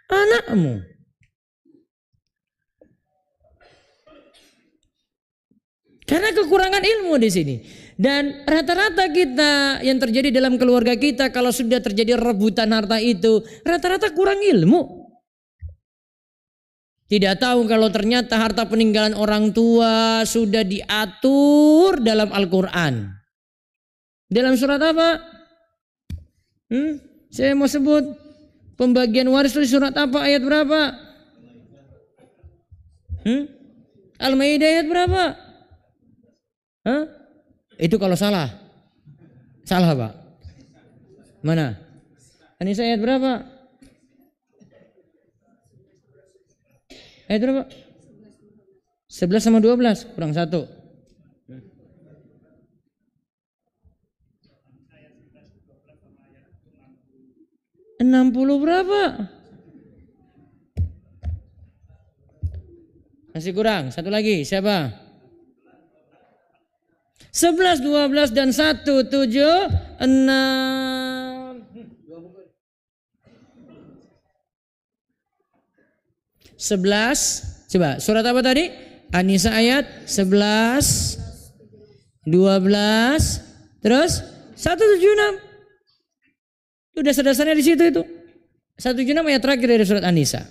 Anakmu. Karena kekurangan ilmu di sini. Dan rata-rata kita yang terjadi dalam keluarga kita kalau sudah terjadi rebutan harta itu, rata-rata kurang ilmu. Tidak tahu kalau ternyata harta peninggalan orang tua sudah diatur dalam Al-Quran. Dalam surat apa? Saya mau sebut pembagian waris itu surat apa? Ayat berapa? Al-Maidah ayat berapa? Itu kalau salah. Salah Pak. Mana? An-Nisa ayat berapa? Ayat berapa? 11 sama 12 kurang 1. 60 berapa? Masih kurang. Satu lagi. Siapa? 11, 12 dan 1, 7, 6. 11. Coba surat apa tadi? An-Nisa ayat 11, 12, terus 176. Udah dasarnya di situ itu. 176 ayat terakhir dari surat An-Nisa.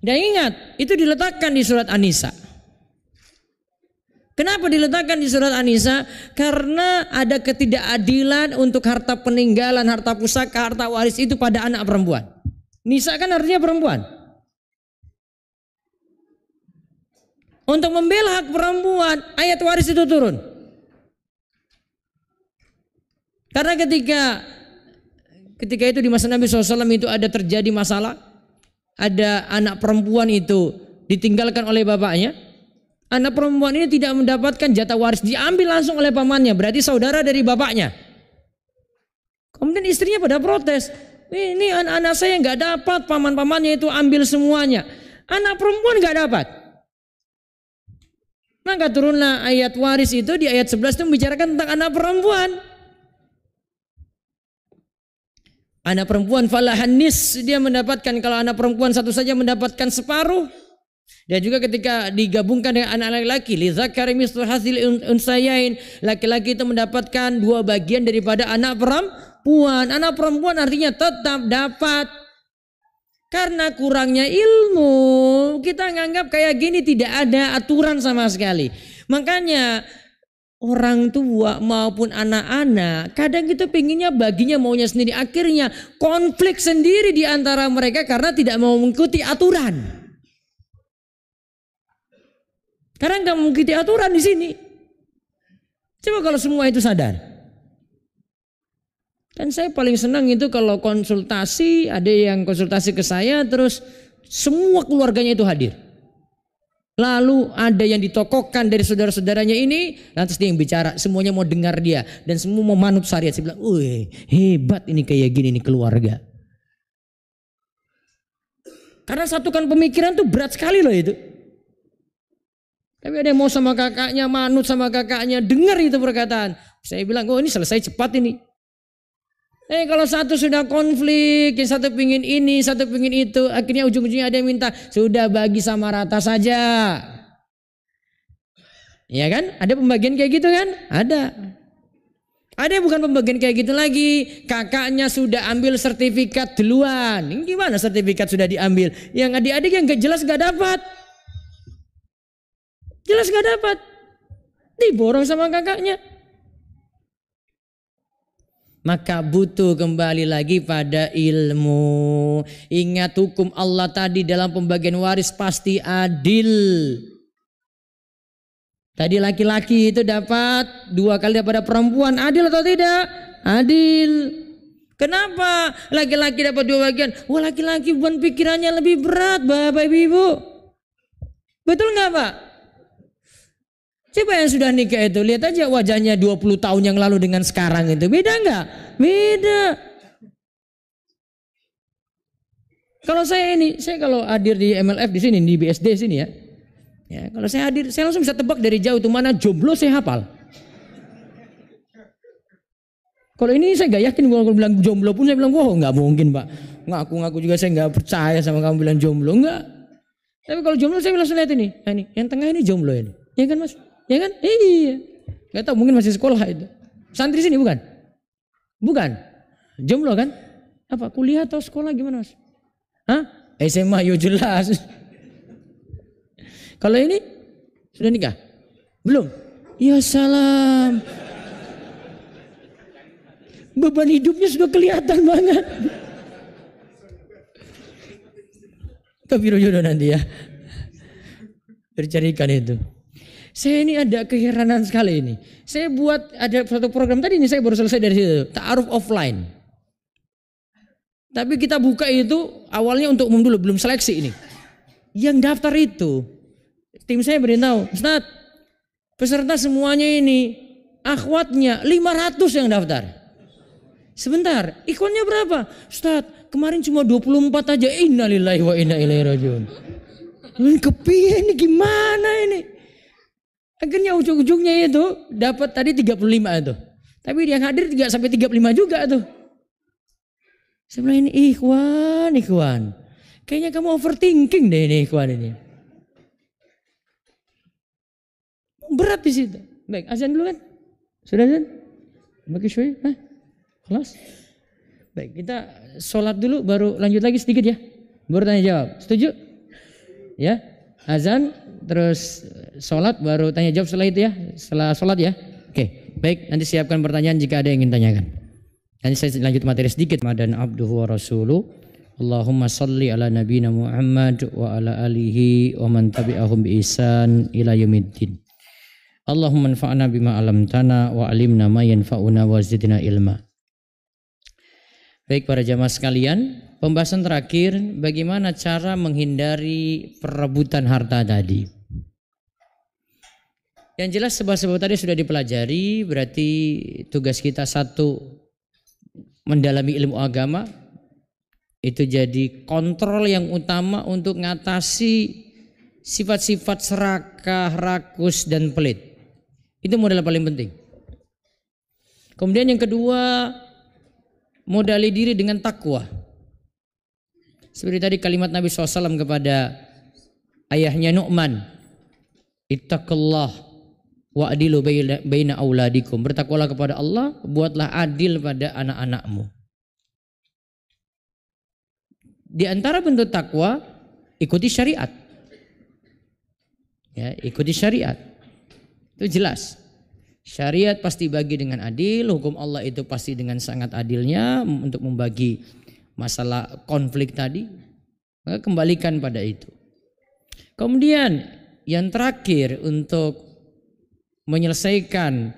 Dan ingat, itu diletakkan di surat An-Nisa. Kenapa diletakkan di surat An-Nisa? Karena ada ketidakadilan untuk harta peninggalan, harta pusaka, harta waris itu pada anak perempuan. Nisa kan artinya perempuan. Untuk membela hak perempuan, ayat waris itu turun. Karena ketika itu di masa Nabi SAW itu ada terjadi masalah. Ada anak perempuan itu ditinggalkan oleh bapaknya. Anak perempuan ini tidak mendapatkan jatah waris, diambil langsung oleh pamannya, berarti saudara dari bapaknya. Kemudian istrinya pada protes, ini anak-anak saya nggak dapat, paman-pamannya itu ambil semuanya. Anak perempuan nggak dapat. Maka turunlah ayat waris itu di ayat 11 itu membicarakan tentang anak perempuan. Anak perempuan falahan nis, dia mendapatkan, kalau anak perempuan satu saja mendapatkan separuh. Dan juga ketika digabungkan dengan anak laki-laki, li zakari mislu hasil unsayain, laki-laki itu mendapatkan 2 bagian daripada anak perempuan. Anak perempuan artinya tetap dapat. Karena kurangnya ilmu, kita nganggap kayak gini tidak ada aturan sama sekali. Makanya orang tua maupun anak-anak kadang kita pengennya baginya maunya sendiri. Akhirnya konflik sendiri di antara mereka karena tidak mau mengikuti aturan. Karena nggak mengikuti aturan di sini. Coba kalau semua itu sadar. Kan saya paling senang itu kalau konsultasi, ada yang konsultasi ke saya terus semua keluarganya itu hadir. Lalu ada yang ditokohkan dari saudara-saudaranya ini, lantas dia yang bicara, semuanya mau dengar dia dan semua mau manut syariat. Saya bilang, "Wih, hebat ini kayak gini nih keluarga." Karena satukan pemikiran tuh berat sekali loh itu. Tapi ada yang mau sama kakaknya, manut sama kakaknya, dengar itu perkataan. Saya bilang, "Oh, ini selesai cepat ini." Kalau satu sudah konflik, yang satu pingin ini, satu pingin itu, akhirnya ujung-ujungnya ada yang minta, sudah bagi sama rata saja. Ya kan? Ada pembagian kayak gitu kan? Ada. Ada yang bukan pembagian kayak gitu lagi. Kakaknya sudah ambil sertifikat duluan. Ini gimana sertifikat sudah diambil? Yang adik-adik yang gak jelas gak dapat. Jelas gak dapat. Diborong sama kakaknya. Maka butuh kembali lagi pada ilmu. Ingat hukum Allah tadi dalam pembagian waris pasti adil. Tadi laki-laki itu dapat 2 kali daripada perempuan. Adil atau tidak? Adil. Kenapa laki-laki dapat 2 bagian? Wah, laki-laki bukan pikirannya lebih berat, Bapak Ibu. Betul nggak Pak? Coba yang sudah nikah itu, lihat aja wajahnya 20 tahun yang lalu dengan sekarang itu. Beda nggak? Beda. Kalau saya kalau hadir di MLF di sini, di BSD sini ya. Ya, kalau saya hadir, saya langsung bisa tebak dari jauh itu mana jomblo saya hafal. Kalau ini saya nggak yakin, kalau bilang jomblo pun saya bilang, wah nggak mungkin Pak. ngaku-ngaku juga saya nggak percaya sama kamu bilang jomblo, enggak. Tapi kalau jomblo saya langsung lihat ini, nah, ini yang tengah ini jomblo ini, ya kan mas? Ya kan? Iya. Nggak tahu mungkin masih sekolah itu. Santri sini bukan? Bukan. Jomblo kan? Apa kuliah atau sekolah gimana mas? Hah? SMA yo jelas. Kalau ini sudah nikah? Belum? Ya salam. Beban hidupnya sudah kelihatan banget. Tapi jodoh nanti ya. Bercarikan itu. Saya ini ada keheranan sekali ini. Saya buat ada satu program tadi ini saya baru selesai dari situ. Ta'aruf offline. Tapi kita buka itu awalnya untuk umum dulu, belum seleksi ini. Yang daftar itu, tim saya beritahu, Ustaz, peserta semuanya ini, akhwatnya 500 yang daftar. Sebentar, ikhwannya berapa? Ustaz, kemarin cuma 24 aja. Innalillahi wa inna ilaihi rajiun. Ini kepiye ini gimana ini? Akhirnya ujung-ujungnya itu dapat tadi 35 itu. Tapi yang hadir 3 sampai 35 juga tuh. Saya bilang ini ikhwan. Kayaknya kamu overthinking deh ini ikhwan ini. Berat di situ. Baik, azan dulu kan? Sudah azan? Bagi syui? Hah? Kelas? Baik, kita sholat dulu baru lanjut lagi sedikit ya. Baru tanya jawab. Setuju? Ya, azan terus sholat baru tanya jawab setelah itu ya. Setelah sholat ya. Oke, baik, nanti siapkan pertanyaan jika ada yang ingin tanyakan. Nanti saya lanjut materi sedikit. Dan abduhu wa rasuluh. Allahumma salli ala nabiyina Muhammad wa ala alihi wa man tabi'ahum bi ihsan ila yaumiddin. Allahumma anfa'na bima 'allamtana wa 'allimna ma yanfa'una wa zidna ilma. Baik para jamaah sekalian, pembahasan terakhir bagaimana cara menghindari perebutan harta tadi. Yang jelas sebab-sebab tadi sudah dipelajari, berarti tugas kita satu mendalami ilmu agama, itu jadi kontrol yang utama untuk mengatasi sifat-sifat serakah, rakus dan pelit. Itu modal paling penting. Kemudian yang kedua, modali diri dengan takwa. Seperti tadi kalimat Nabi SAW kepada ayahnya Nu'man, ittaqullah wa'adilu baina auladikum. Bertakwalah kepada Allah, buatlah adil pada anak-anakmu. Di antara bentuk takwa, ikuti syariat. Ya, ikuti syariat. Itu jelas. Syariat pasti bagi dengan adil, hukum Allah itu pasti dengan sangat adilnya untuk membagi masalah konflik tadi. Maka kembalikan pada itu. Kemudian yang terakhir untuk menyelesaikan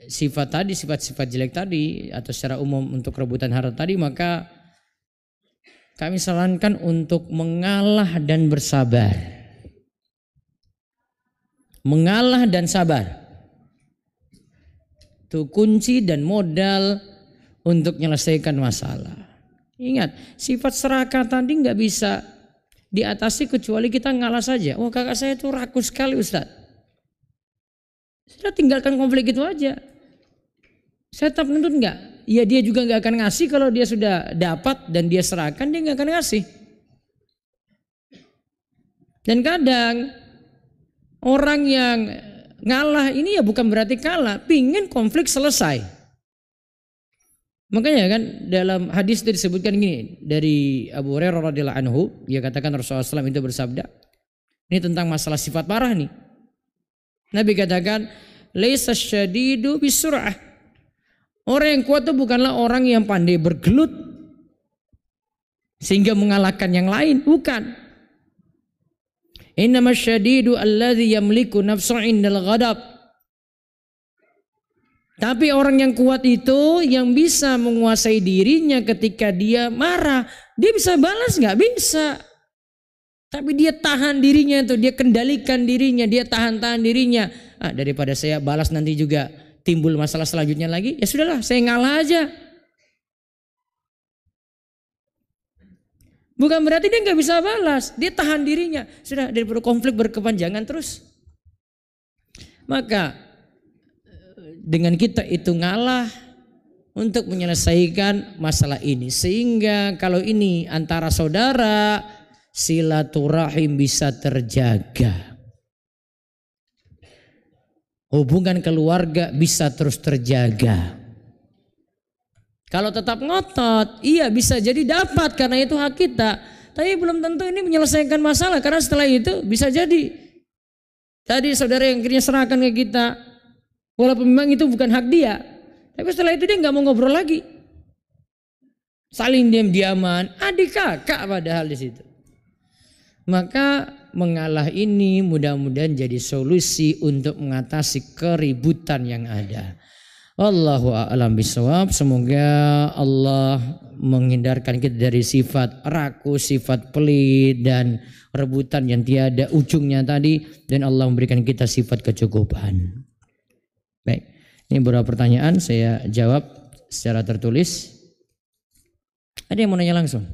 sifat-sifat jelek tadi atau secara umum untuk rebutan harta tadi, maka kami sarankan untuk mengalah dan bersabar. Mengalah dan sabar. Itu kunci dan modal untuk menyelesaikan masalah. Ingat, sifat serakah tadi nggak bisa diatasi kecuali kita ngalah saja. Oh, kakak saya itu rakus sekali Ustaz. Sudah tinggalkan konflik itu aja. Saya tetap menuntut enggak? Ya dia juga nggak akan ngasih kalau dia sudah dapat dan dia serahkan, dia nggak akan ngasih. Dan kadang orang yang ngalah ini ya bukan berarti kalah, pingin konflik selesai. Makanya kan dalam hadis itu disebutkan gini dari Abu Hurairah radhiyallahu anhu, dia katakan Rasulullah SAW itu bersabda, ini tentang masalah sifat parah nih. Nabi katakan, laisa syadidu bisur'ah. Orang yang kuat itu bukanlah orang yang pandai bergelut sehingga mengalahkan yang lain, bukan. Innamas syadidu alladzi yamliku nafsuhu indal ghadab. Tapi orang yang kuat itu yang bisa menguasai dirinya ketika dia marah. Dia bisa balas nggak? Bisa. Tapi dia tahan dirinya itu, dia kendalikan dirinya, dia tahan dirinya. Daripada saya balas nanti juga timbul masalah selanjutnya lagi, ya sudahlah saya ngalah aja. Bukan berarti dia nggak bisa balas, dia tahan dirinya. Sudah daripada konflik berkepanjangan terus. Maka dengan kita itu ngalah, untuk menyelesaikan masalah ini. Sehingga kalau ini antara saudara, silaturahim bisa terjaga. Hubungan keluarga bisa terus terjaga. Kalau tetap ngotot, iya bisa jadi dapat karena itu hak kita. Tapi belum tentu ini menyelesaikan masalah karena setelah itu bisa jadi tadi saudara yang akhirnya serahkan ke kita, walaupun memang itu bukan hak dia, tapi setelah itu dia nggak mau ngobrol lagi, saling diam-diaman, adik kakak padahal di situ. Maka mengalah ini mudah-mudahan jadi solusi untuk mengatasi keributan yang ada. Wallahu a'lam bishawab. Semoga Allah menghindarkan kita dari sifat rakus, sifat pelit dan rebutan yang tiada ujungnya tadi, dan Allah memberikan kita sifat kecukupan. Baik, ini beberapa pertanyaan saya jawab secara tertulis. Ada yang mau nanya langsung?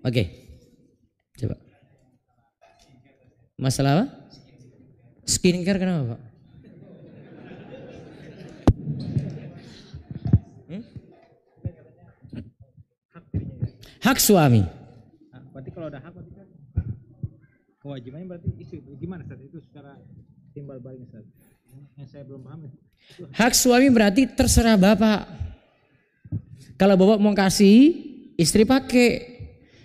Oke, coba. Masalah apa? Skincare kenapa Pak? Hak suami. Nah, berarti kalau ada hak berarti kan kewajibannya berarti istri. Gimana Ustaz? Itu secara timbal balik Ustaz. Yang saya belum paham itu. Hak suami berarti terserah Bapak. Kalau Bapak mau kasih, istri pakai.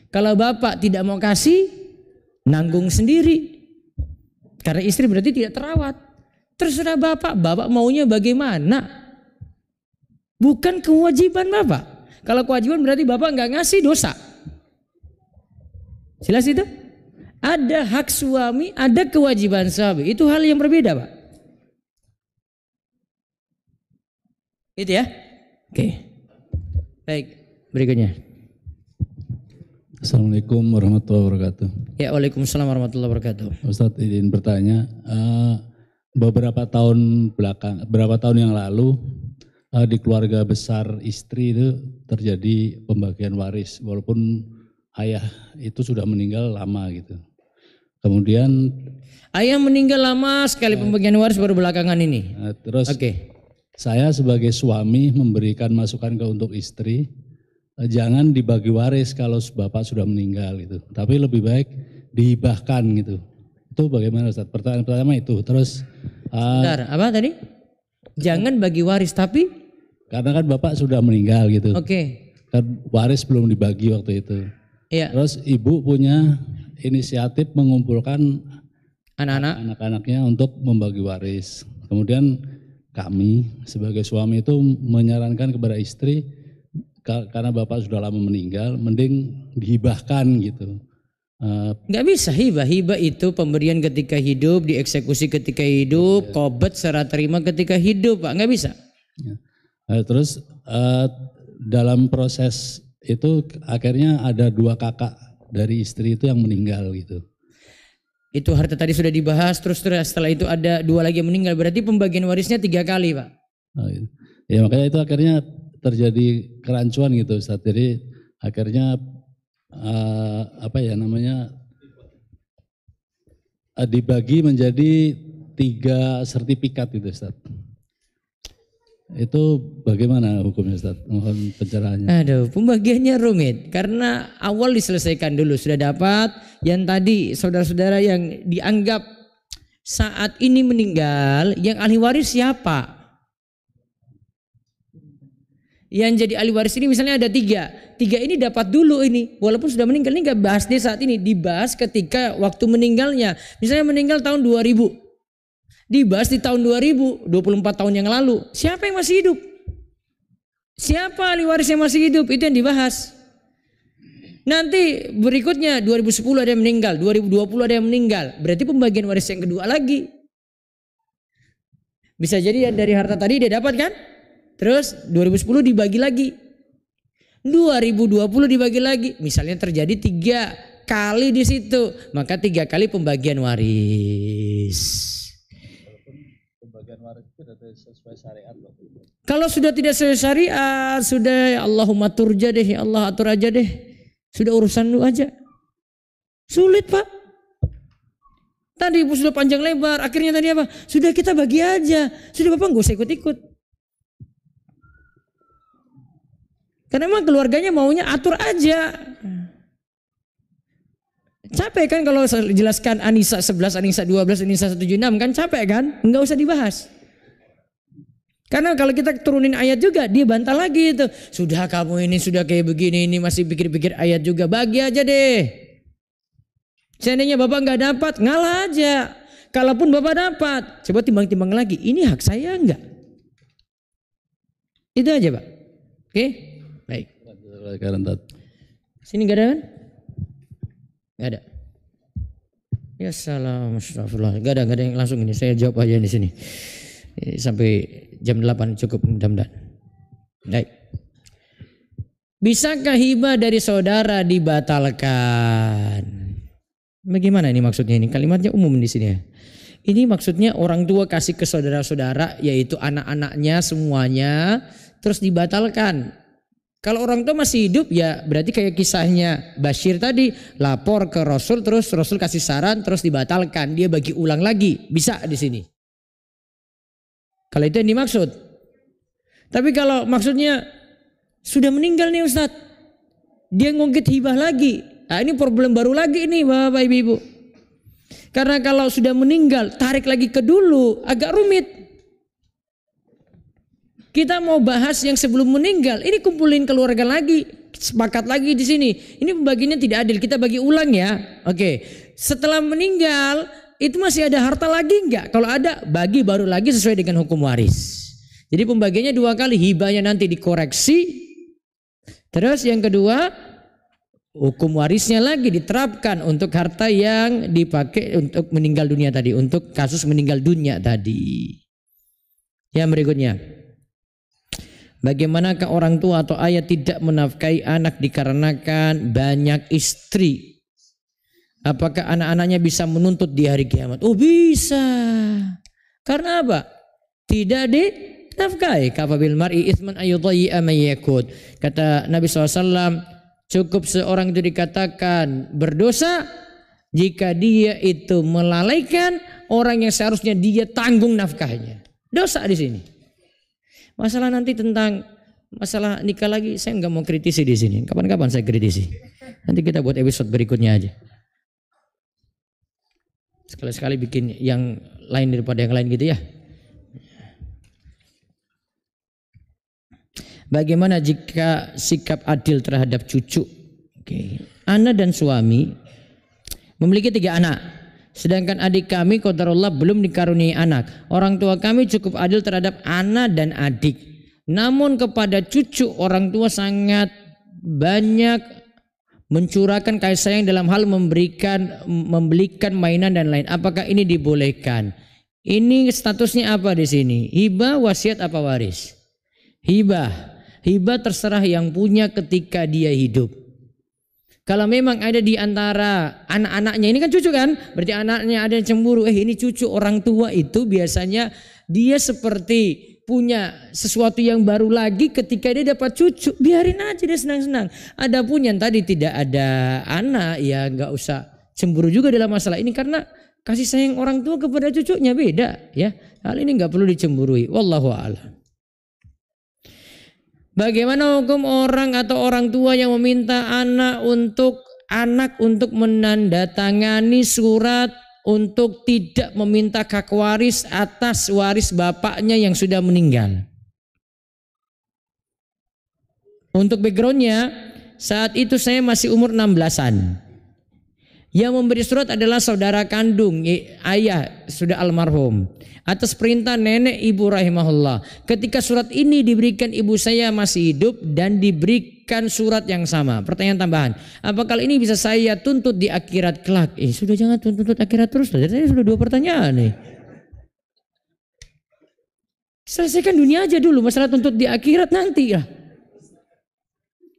Kalau Bapak tidak mau kasih, nanggung sendiri. Karena istri berarti tidak terawat. Terserah Bapak, Bapak maunya bagaimana? Bukan kewajiban Bapak. Kalau kewajiban berarti Bapak nggak ngasih, dosa. Jelas itu? Ada hak suami, ada kewajiban suami. Itu hal yang berbeda Pak. Itu ya? Oke. Baik, berikutnya. Assalamualaikum warahmatullahi wabarakatuh. Ya, waalaikumsalam warahmatullahi wabarakatuh. Ustadz izin bertanya, beberapa tahun yang lalu di keluarga besar istri itu terjadi pembagian waris, walaupun ayah itu sudah meninggal lama gitu. Kemudian ayah meninggal lama sekali, pembagian waris baru belakangan ini. Terus saya sebagai suami memberikan masukan untuk istri, jangan dibagi waris kalau bapak sudah meninggal gitu, tapi lebih baik dihibahkan gitu. Itu bagaimana Ustaz? Pertanyaan pertama itu. Terus bentar, apa tadi? Jangan bagi waris tapi? Karena kan bapak sudah meninggal gitu. Oke. Kan waris belum dibagi waktu itu. Iya. Terus ibu punya inisiatif mengumpulkan anak-anaknya untuk membagi waris. Kemudian kami sebagai suami itu menyarankan kepada istri, karena bapak sudah lama meninggal, mending dihibahkan gitu. Nggak bisa hibah. Hibah itu pemberian ketika hidup, dieksekusi ketika hidup, qobad serah terima ketika hidup Pak. Nggak bisa. Terus dalam proses itu akhirnya ada 2 kakak dari istri itu yang meninggal gitu. Itu harta tadi sudah dibahas, terus setelah itu ada 2 lagi yang meninggal, berarti pembagian warisnya 3 kali Pak. Ya makanya itu akhirnya terjadi kerancuan gitu Ustaz. Jadi akhirnya dibagi menjadi 3 sertifikat gitu Ustaz. Itu bagaimana hukumnya Ustaz? Mohon pencerahannya. Aduh, pembagiannya rumit karena awal diselesaikan dulu, sudah dapat yang tadi saudara-saudara yang dianggap saat ini meninggal, yang ahli waris siapa? Yang jadi ahli waris ini misalnya ada 3 ini dapat dulu ini, walaupun sudah meninggal. Ini gak bahas dia saat ini, dibahas ketika waktu meninggalnya. Misalnya meninggal tahun 2000, dibahas di tahun 2000, 24 tahun yang lalu. Siapa yang masih hidup? Siapa ahli waris yang masih hidup? Itu yang dibahas. Nanti berikutnya 2010 ada yang meninggal, 2020 ada yang meninggal. Berarti pembagian waris yang kedua lagi. Bisa jadi dari harta tadi dia dapat kan? Terus 2010 dibagi lagi, 2020 dibagi lagi. Misalnya terjadi 3 kali di situ, maka 3 kali pembagian waris. Pembagian waris itu sudah sesuai syariat loh. Kalau sudah tidak sesuai syariat, sudah Allahumma turja deh, ya Allah atur aja deh. Sudah urusan lu aja. Sulit Pak. Tadi sudah panjang lebar, akhirnya tadi apa? Sudah kita bagi aja. Sudah Bapak nggak usah ikut-ikut. Karena memang keluarganya maunya atur aja. Capek kan kalau jelaskan An-Nisa 11, An-Nisa 12, An-Nisa 176 kan capek kan? Enggak usah dibahas. Karena kalau kita turunin ayat juga dia bantah lagi itu. Sudah kamu ini sudah kayak begini ini masih pikir-pikir ayat juga, bagi aja deh. Seandainya Bapak nggak dapat, ngalah aja. Kalaupun Bapak dapat, coba timbang-timbang lagi. Ini hak saya enggak? Itu aja Pak. Oke? Baik. Sini nggak ada kan? Nggak ada. Ya salam, astagfirullah. Nggak ada yang langsung ini. Saya jawab aja di sini. Sampai jam 8 cukup mudah-mudahan. Baik. Bisakah hibah dari saudara dibatalkan? Bagaimana ini maksudnya ini? Kalimatnya umum di sini ya. Ini maksudnya orang tua kasih ke saudara-saudara yaitu anak-anaknya semuanya terus dibatalkan. Kalau orang tua masih hidup ya berarti kayak kisahnya Bashir tadi, lapor ke Rasul terus Rasul kasih saran terus dibatalkan, dia bagi ulang lagi, bisa di sini. Kalau itu yang dimaksud. Tapi kalau maksudnya sudah meninggal nih Ustadz, dia ngungkit hibah lagi. Nah, ini problem baru lagi nih Bapak Ibu. Karena kalau sudah meninggal tarik lagi ke dulu agak rumit. Kita mau bahas yang sebelum meninggal, ini kumpulin keluarga lagi, sepakat lagi di sini. Ini pembagiannya tidak adil, kita bagi ulang ya. Oke. Setelah meninggal itu masih ada harta lagi enggak? Kalau ada bagi baru lagi sesuai dengan hukum waris. Jadi pembagiannya 2 kali, hibahnya nanti dikoreksi. Terus yang kedua hukum warisnya lagi diterapkan untuk harta yang dipakai untuk meninggal dunia tadi, untuk kasus meninggal dunia tadi. Yang berikutnya, bagaimanakah orang tua atau ayah tidak menafkahi anak dikarenakan banyak istri? Apakah anak-anaknya bisa menuntut di hari kiamat? Oh bisa. Karena apa? Tidak dinafkahi. Kafabil mar'i itsman ayyudayyi'a man yakut. Kata Nabi SAW, cukup seorang itu dikatakan berdosa jika dia itu melalaikan orang yang seharusnya dia tanggung nafkahnya. Dosa di sini. Masalah nanti tentang masalah nikah lagi saya nggak mau kritisi di sini. Kapan-kapan saya kritisi. Nanti kita buat episode berikutnya aja. Sekali-sekali bikin yang lain daripada yang lain gitu ya. Bagaimana jika sikap adil terhadap cucu? Oke. Ana dan suami memiliki 3 anak. Sedangkan adik kami qadarullah belum dikaruniai anak. Orang tua kami cukup adil terhadap anak dan adik. Namun kepada cucu orang tua sangat banyak mencurahkan kasih sayang dalam hal membelikan mainan dan lain. Apakah ini dibolehkan? Ini statusnya apa di sini? Hibah, wasiat apa waris? Hibah. Hibah terserah yang punya ketika dia hidup. Kalau memang ada di antara anak-anaknya, ini kan cucu kan? Berarti anaknya ada yang cemburu. Ini cucu orang tua itu biasanya dia seperti punya sesuatu yang baru lagi ketika dia dapat cucu. Biarin aja dia senang-senang. Adapun yang tadi tidak ada anak ya nggak usah cemburu juga dalam masalah ini. Karena kasih sayang orang tua kepada cucunya beda ya. Hal ini nggak perlu dicemburui. Wallahu a'lam. Bagaimana hukum orang atau orang tua yang meminta anak untuk menandatangani surat untuk tidak meminta hak waris atas waris bapaknya yang sudah meninggal? Untuk backgroundnya, saat itu saya masih umur 16-an. Yang memberi surat adalah saudara kandung ayah sudah almarhum atas perintah nenek ibu rahimahullah. Ketika surat ini diberikan ibu saya masih hidup dan diberikan surat yang sama. Pertanyaan tambahan, apakah ini bisa saya tuntut di akhirat kelak? Sudah jangan tuntut akhirat terus. Saya sudah 2 pertanyaan nih. Selesaikan dunia aja dulu, masalah tuntut di akhirat nanti lah.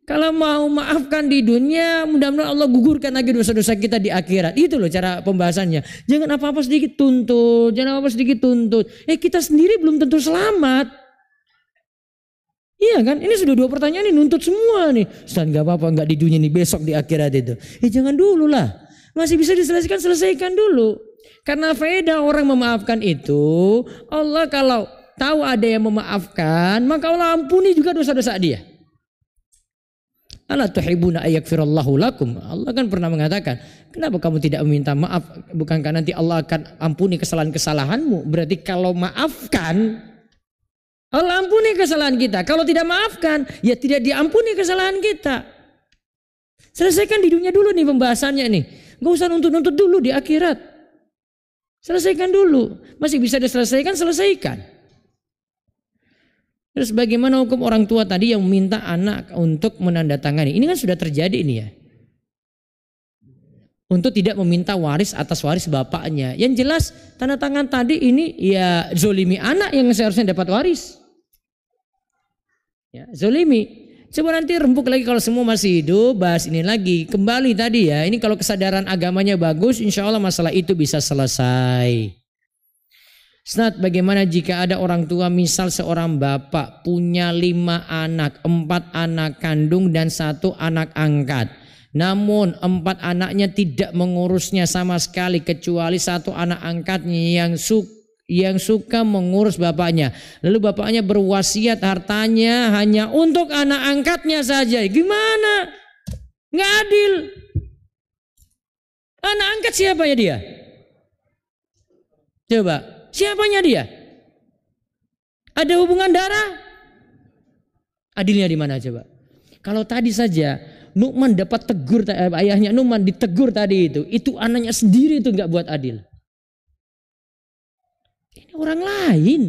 Kalau mau maafkan di dunia, mudah-mudahan Allah gugurkan lagi dosa-dosa kita di akhirat. Itu loh cara pembahasannya. Jangan apa-apa sedikit tuntut, jangan apa-apa sedikit tuntut. Kita sendiri belum tentu selamat. Iya kan? Ini sudah 2 pertanyaan nih, nuntut semua nih. Ustaz gak apa-apa, gak di dunia nih, besok di akhirat itu. Jangan dulu lah. Masih bisa diselesaikan, selesaikan dulu. Karena faedah orang memaafkan itu, Allah kalau tahu ada yang memaafkan, maka Allah ampuni juga dosa-dosa dia. Ala tuhibbuna ayaghfirallahu lakum. Allah kan pernah mengatakan, kenapa kamu tidak meminta maaf? Bukankah nanti Allah akan ampuni kesalahan-kesalahanmu? Berarti kalau maafkan, Allah ampuni kesalahan kita. Kalau tidak maafkan, ya tidak diampuni kesalahan kita. Selesaikan di dunia dulu nih pembahasannya nih. Gak usah nuntut-nuntut dulu di akhirat. Selesaikan dulu. Masih bisa diselesaikan, selesaikan. Terus bagaimana hukum orang tua tadi yang meminta anak untuk menandatangani? Ini kan sudah terjadi ini ya. Untuk tidak meminta waris atas waris bapaknya. Yang jelas tanda tangan tadi ini ya zolimi anak yang seharusnya dapat waris. Ya, zolimi. Coba nanti rembuk lagi kalau semua masih hidup, bahas ini lagi. Kembali tadi ya, ini kalau kesadaran agamanya bagus, insya Allah masalah itu bisa selesai. Ustaz, bagaimana jika ada orang tua, misal seorang bapak punya 5 anak, 4 anak kandung dan 1 anak angkat. Namun 4 anaknya tidak mengurusnya sama sekali kecuali 1 anak angkatnya yang suka mengurus bapaknya. Lalu bapaknya berwasiat hartanya hanya untuk anak angkatnya saja. Gimana? Nggak adil. Anak angkat siapanya dia? Coba. Siapanya dia? Ada hubungan darah? Adilnya di mana coba? Kalau tadi saja Nu'man dapat tegur, ayahnya Nu'man ditegur tadi itu anaknya sendiri itu nggak buat adil. Ini orang lain.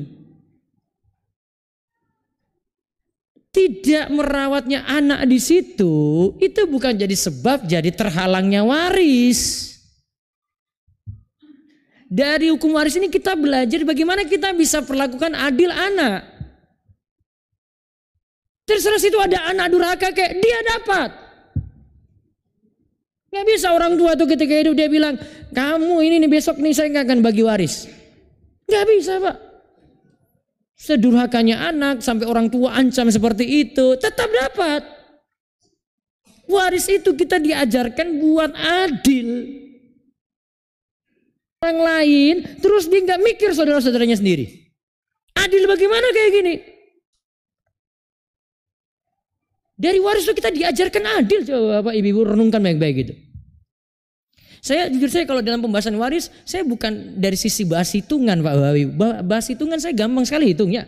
Tidak merawatnya anak di situ, itu bukan jadi sebab jadi terhalangnya waris. Dari hukum waris ini kita belajar bagaimana kita bisa perlakukan adil anak. Terserah situ ada anak durhaka kayak dia dapat. Gak bisa orang tua tuh ketika hidup dia bilang, kamu ini nih besok nih saya gak akan bagi waris. Gak bisa Pak. Sedurhakanya anak sampai orang tua ancam seperti itu tetap dapat. Waris itu kita diajarkan buat adil. Orang lain terus dia nggak mikir saudara-saudaranya sendiri. Adil bagaimana kayak gini? Dari waris itu kita diajarkan adil. Coba Bapak Ibu renungkan baik-baik gitu. Jujur saya kalau dalam pembahasan waris saya bukan dari sisi bahas hitungan Pak Wawi. Bahas hitungan saya gampang sekali hitungnya.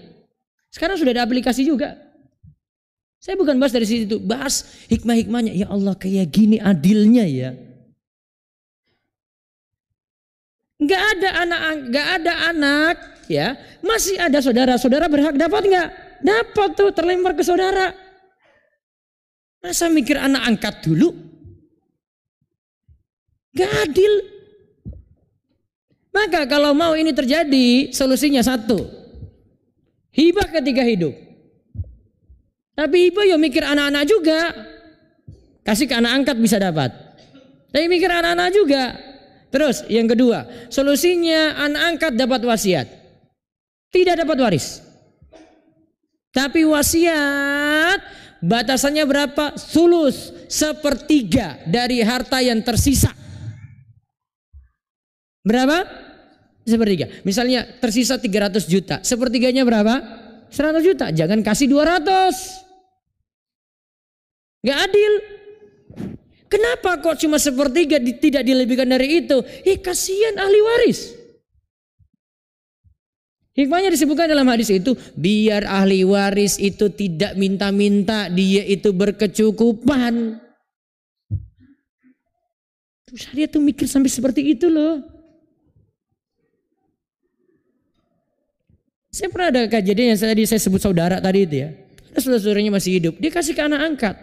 Sekarang sudah ada aplikasi juga. Saya bukan bahas dari sisi itu, bahas hikmah-hikmahnya. Ya Allah kayak gini adilnya ya. Gak ada anak, ya masih ada saudara berhak dapat nggak? Dapat tuh terlempar ke saudara. Masa mikir anak angkat dulu? Gak adil. Maka kalau mau ini terjadi, solusinya satu, hibah ketika hidup. Tapi hibah ya mikir anak-anak juga. Kasih ke anak angkat bisa dapat. Tapi mikir anak-anak juga. Terus yang kedua, solusinya anak angkat dapat wasiat. Tidak dapat waris. Tapi wasiat batasannya berapa? Sulus, 1/3 dari harta yang tersisa. Berapa? 1/3. Misalnya tersisa 300 juta. 1/3-nya berapa? 100 juta. Jangan kasih 200. Gak adil. Kenapa kok cuma 1/3 tidak dilebihkan dari itu? Kasihan ahli waris. Hikmahnya disebutkan dalam hadis itu, biar ahli waris itu tidak minta-minta, dia itu berkecukupan. Terus dia tuh mikir sampai seperti itu loh. Saya pernah ada kejadian yang saya sebut saudara tadi itu ya. Ada saudara-saudaranya masih hidup, dia kasih ke anak angkat.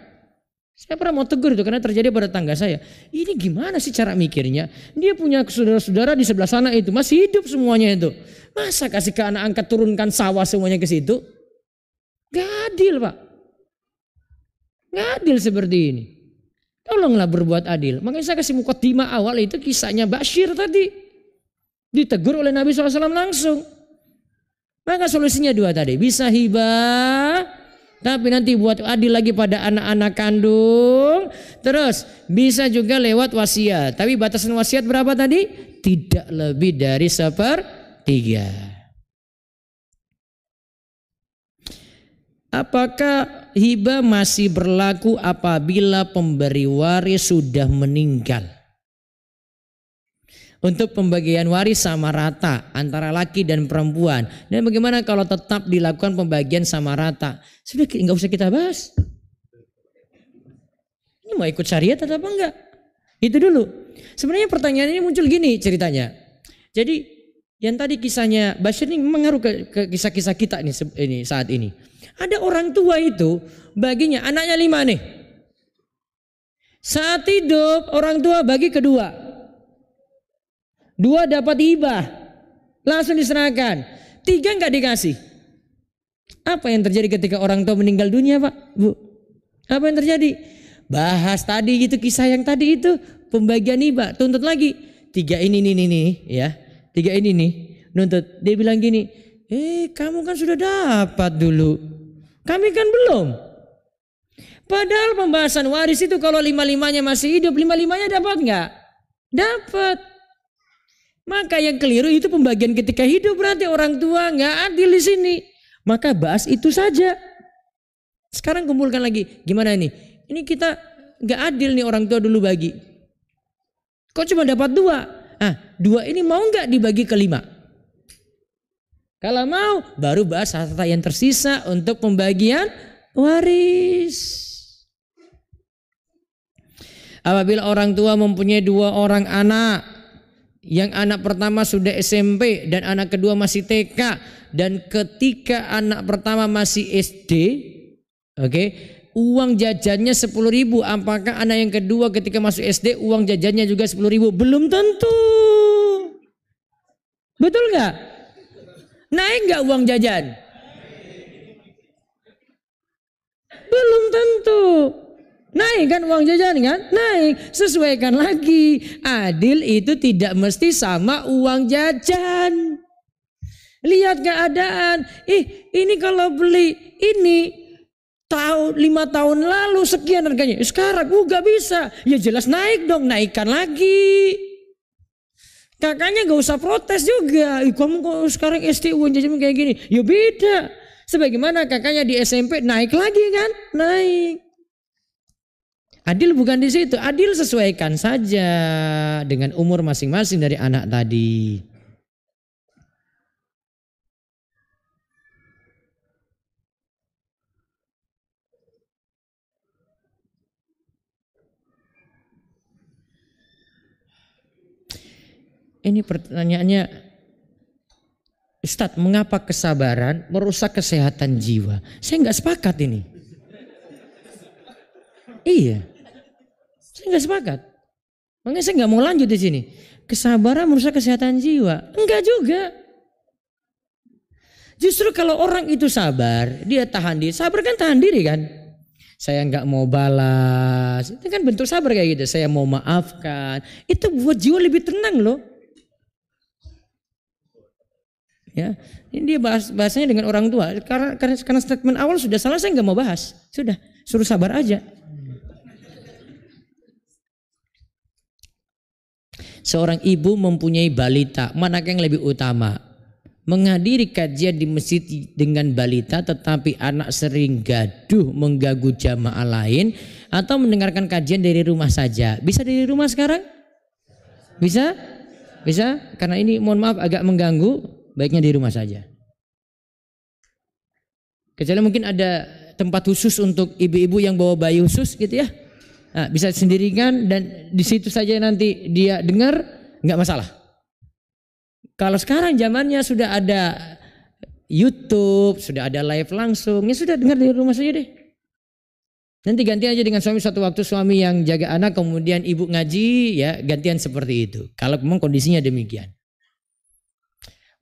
Saya pernah mau tegur itu karena terjadi pada tangga saya. Ini gimana sih cara mikirnya? Dia punya saudara-saudara di sebelah sana itu masih hidup semuanya itu. Masa kasih ke anak angkat turunkan sawah semuanya ke situ? Gak adil Pak. Gak adil seperti ini. Tolonglah berbuat adil. Makanya saya kasih mukadimah awal itu kisahnya Bashir tadi. Ditegur oleh Nabi SAW langsung. Maka solusinya 2 tadi. Bisa hibah. Tapi nanti buat adil lagi pada anak-anak kandung. Terus bisa juga lewat wasiat. Tapi batasan wasiat berapa tadi? tidak lebih dari 1/3. Apakah hibah masih berlaku apabila pemberi waris sudah meninggal? Untuk pembagian waris sama rata antara laki dan perempuan. Dan bagaimana kalau tetap dilakukan pembagian sama rata? Sudah nggak usah kita bahas. Ini mau ikut syariat atau apa enggak? Itu dulu. Sebenarnya pertanyaan ini muncul gini ceritanya. Jadi yang tadi kisahnya Bashir ini mengaruh ke kisah-kisah kita ini saat ini. Ada orang tua itu baginya anaknya 5 nih. Saat hidup orang tua bagi kedua. 2 dapat hibah, langsung diserahkan. 3 nggak dikasih. Apa yang terjadi ketika orang tua meninggal dunia, Pak, Bu? Apa yang terjadi? Bahas tadi gitu, kisah yang tadi itu pembagian hibah, tuntut lagi. 3 ini nih, ya. 3 ini nih, nuntut. Dia bilang gini, kamu kan sudah dapat dulu, kami kan belum. Padahal pembahasan waris itu kalau 5-5-nya masih hidup, 5-5-nya dapat nggak? Dapat. Maka yang keliru itu pembagian ketika hidup, berarti orang tua nggak adil di sini. Maka bahas itu saja. Sekarang kumpulkan lagi, gimana ini? Ini kita nggak adil nih, orang tua dulu bagi. Kok cuma dapat 2? 2 ini mau nggak dibagi ke 5? Kalau mau, baru bahas harta yang tersisa untuk pembagian waris. Apabila orang tua mempunyai 2 orang anak, yang anak pertama sudah SMP dan anak kedua masih TK, dan ketika anak pertama masih SD, uang jajannya 10.000. Apakah anak yang kedua ketika masuk SD uang jajannya juga 10.000? Belum tentu. Betul nggak? Naik nggak uang jajan? Belum tentu. Naik kan uang jajan kan? Naik. Sesuaikan lagi. Adil itu tidak mesti sama uang jajan. Lihat keadaan. Ini kalau beli ini 5 tahun lalu sekian harganya. Sekarang gak bisa. Ya jelas naik dong. Naikkan lagi. Kakaknya gak usah protes juga. Kamu kok sekarang SD uang jajan kayak gini? Ya beda. Sebagaimana kakaknya di SMP naik lagi kan? Naik. Adil bukan di situ, adil sesuaikan saja dengan umur masing-masing dari anak tadi. Ini pertanyaannya, Ustadz, mengapa kesabaran merusak kesehatan jiwa? Saya nggak sepakat ini. Iya. Saya nggak sepakat. Makanya saya nggak mau lanjut di sini. Kesabaran merusak kesehatan jiwa. Enggak juga. Justru kalau orang itu sabar, dia tahan diri. Sabar kan tahan diri kan. Saya nggak mau balas. Itu kan bentuk sabar kayak gitu. Saya mau maafkan. Itu buat jiwa lebih tenang loh. Ya, ini dia bahasanya dengan orang tua. Karena statement awal sudah salah, saya nggak mau bahas. Sudah, suruh sabar aja. Seorang ibu mempunyai balita, manakah yang lebih utama? Menghadiri kajian di masjid dengan balita tetapi anak sering gaduh mengganggu jamaah lain, atau mendengarkan kajian dari rumah saja? Bisa dari rumah sekarang? Bisa? Bisa? Karena ini mohon maaf agak mengganggu, baiknya di rumah saja. Kecuali mungkin ada tempat khusus untuk ibu-ibu yang bawa bayi khusus gitu ya. Nah, bisa sendirikan dan di situ saja nanti dia dengar, nggak masalah. Kalau sekarang zamannya sudah ada YouTube, sudah ada live langsung, ya sudah dengar di rumah saja deh. Nanti gantian aja dengan suami, suatu waktu suami yang jaga anak, kemudian ibu ngaji, ya gantian seperti itu. Kalau memang kondisinya demikian.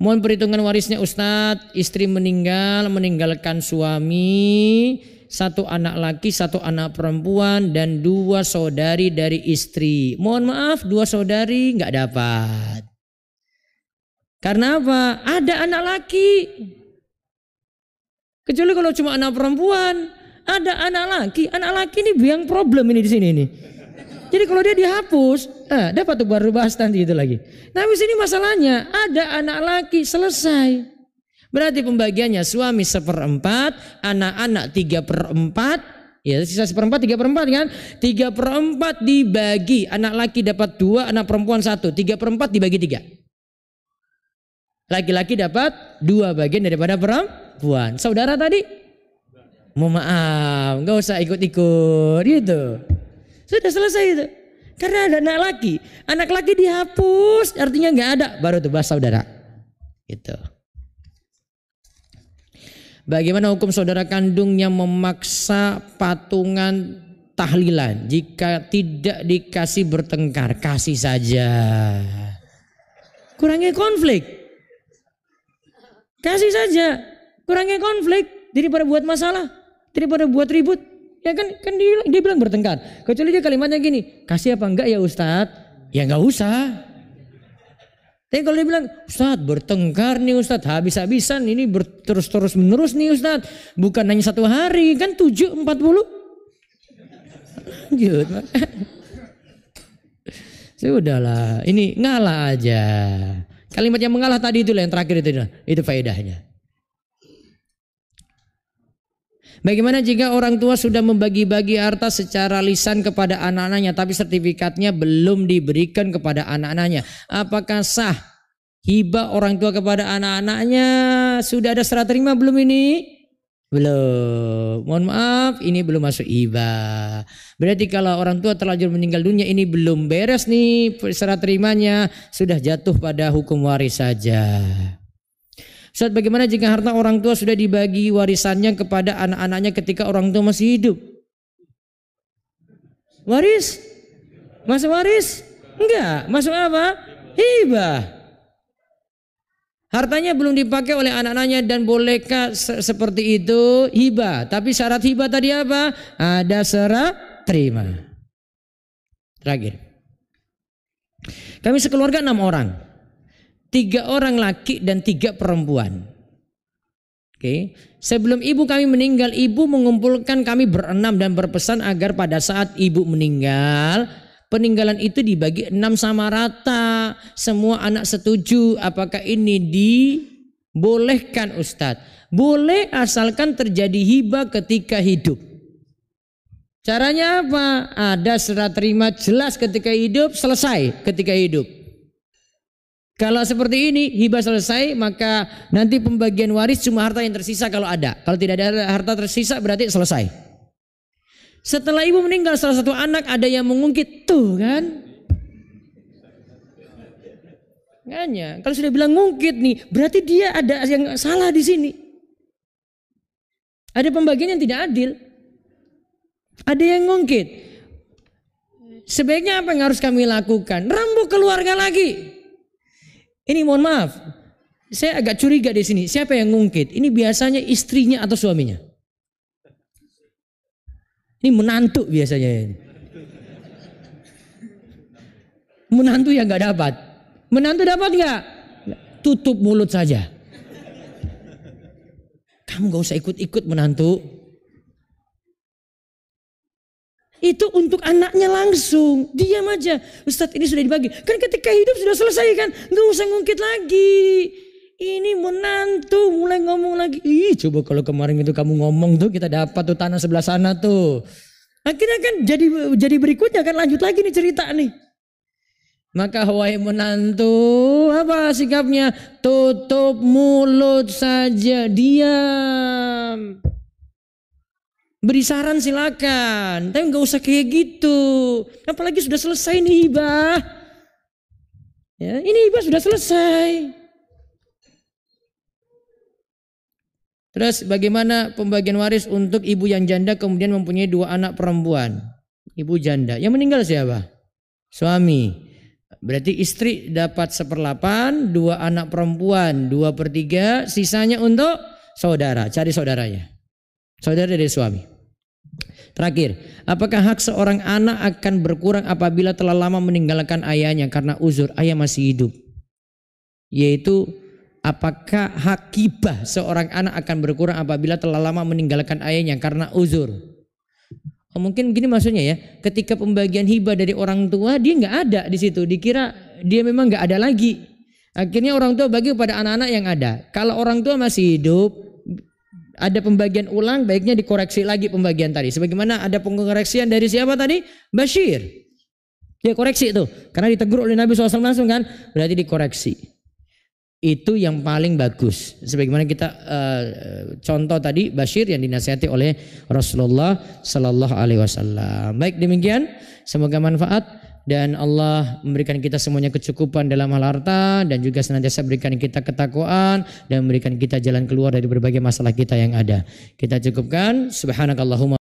Mohon perhitungan warisnya Ustadz, istri meninggalkan suami, 1 anak laki, 1 anak perempuan, dan 2 saudari dari istri. Mohon maaf, 2 saudari nggak dapat. Karena apa? Ada anak laki. Kecuali kalau cuma anak perempuan, ada anak laki. Anak laki ini biang problem ini di sini nih. Jadi kalau dia dihapus, dapat tuh baru bahas nanti itu lagi. Tapi sini masalahnya ada anak laki, selesai. Berarti pembagiannya suami 1/4, anak-anak 3/4, ya sisa 1/4, 3/4 kan? 3/4 dibagi, anak laki dapat 2, anak perempuan 1, 3/4 dibagi 3. Laki-laki dapat 2 bagian daripada perempuan. Saudara tadi? Mohon maaf, nggak usah ikut-ikut gitu. Sudah selesai itu. Karena ada anak laki. Anak laki dihapus, artinya nggak ada. Baru tuh bahas saudara. Gitu. Bagaimana hukum saudara kandung yang memaksa patungan tahlilan? Jika tidak dikasih bertengkar, kasih saja. Kurangi konflik. Kasih saja. Kurangi konflik. Daripada buat masalah. Daripada buat ribut. Ya kan dia bilang bertengkar. Kecuali dia kalimatnya gini, kasih apa enggak ya Ustadz? Ya enggak usah. Tapi kalau dia bilang, Ustadz bertengkar nih Ustadz, habis-habisan ini terus menerus nih Ustadz. Bukan hanya 1 hari, kan 7, 40. Lanjut. Sudahlah, ini ngalah aja. Kalimat yang mengalah tadi itulah yang terakhir itu faedahnya. Bagaimana jika orang tua sudah membagi-bagi harta secara lisan kepada anak-anaknya tapi sertifikatnya belum diberikan kepada anak-anaknya? Apakah sah hibah orang tua kepada anak-anaknya? Sudah ada serah terima belum ini? Belum. Mohon maaf, ini belum masuk hibah. Berarti kalau orang tua terlanjur meninggal dunia ini belum beres nih serah terimanya, sudah jatuh pada hukum waris saja. Ustaz, bagaimana jika harta orang tua sudah dibagi warisannya kepada anak-anaknya ketika orang tua masih hidup? Waris? Masuk waris? Enggak. Masuk apa? Hibah. Hartanya belum dipakai oleh anak-anaknya dan bolehkah seperti itu? Hibah. Tapi syarat hibah tadi apa? Ada serah terima. Terakhir. Kami sekeluarga 6 orang. 3 orang laki dan 3 perempuan. Oke. Sebelum ibu kami meninggal, ibu mengumpulkan kami berenam dan berpesan agar pada saat ibu meninggal, peninggalan itu dibagi 6 sama rata. Semua anak setuju. Apakah ini dibolehkan Ustadz? Boleh asalkan terjadi hibah ketika hidup. Caranya apa? Ada serah terima jelas ketika hidup, selesai ketika hidup. Kalau seperti ini hibah selesai, maka nanti pembagian waris cuma harta yang tersisa kalau ada. Kalau tidak ada harta tersisa berarti selesai. Setelah ibu meninggal salah satu anak ada yang mengungkit, tuh kan? Makanya kalau sudah bilang ngungkit nih, berarti dia ada yang salah di sini. Ada pembagian yang tidak adil. Ada yang ngungkit. Sebaiknya apa yang harus kami lakukan? Rambut keluarga lagi. Ini mohon maaf, saya agak curiga di sini. Siapa yang ngungkit? Ini biasanya istrinya atau suaminya? Ini menantu biasanya. Menantu yang nggak dapat. Menantu dapat nggak? Tutup mulut saja. Kamu nggak usah ikut-ikut menantu. Itu untuk anaknya langsung. Diam aja. Ustadz ini sudah dibagi. Kan ketika hidup sudah selesai kan. Gak usah ngungkit lagi. Ini menantu mulai ngomong lagi. Ih, coba kalau kemarin itu kamu ngomong tuh kita dapat tuh tanah sebelah sana tuh. Akhirnya kan jadi berikutnya kan lanjut lagi nih cerita nih. Maka wahai menantu, apa sikapnya? Tutup mulut saja, diam. Beri saran silakan, tapi nggak usah kayak gitu. Apalagi sudah selesai nih hibah. Ya, ini hibah sudah selesai. Terus bagaimana pembagian waris untuk ibu yang janda kemudian mempunyai 2 anak perempuan? Ibu janda, yang meninggal siapa? Suami. Berarti istri dapat 1/8, 2 anak perempuan 2/3, sisanya untuk saudara. Cari saudaranya. Saudara dari suami. Terakhir, apakah hak seorang anak akan berkurang apabila telah lama meninggalkan ayahnya karena uzur ayah masih hidup? Yaitu apakah hak hibah seorang anak akan berkurang apabila telah lama meninggalkan ayahnya karena uzur? mungkin begini maksudnya ya, ketika pembagian hibah dari orang tua dia nggak ada di situ, dikira dia memang nggak ada lagi. Akhirnya orang tua bagi kepada anak-anak yang ada. Kalau orang tua masih hidup, ada pembagian ulang, baiknya dikoreksi lagi pembagian tadi. Sebagaimana ada pengoreksian dari siapa tadi? Bashir. Dia koreksi itu, karena ditegur oleh Nabi SAW langsung kan, berarti dikoreksi. Itu yang paling bagus. Sebagaimana kita contoh tadi Bashir yang dinasihati oleh Rasulullah Sallallahu Alaihi Wasallam. Baik, demikian. Semoga manfaat dan Allah memberikan kita semuanya kecukupan dalam hal harta dan juga senantiasa berikan kita ketakwaan dan memberikan kita jalan keluar dari berbagai masalah kita yang ada. Kita cukupkan. Subhanakallahumma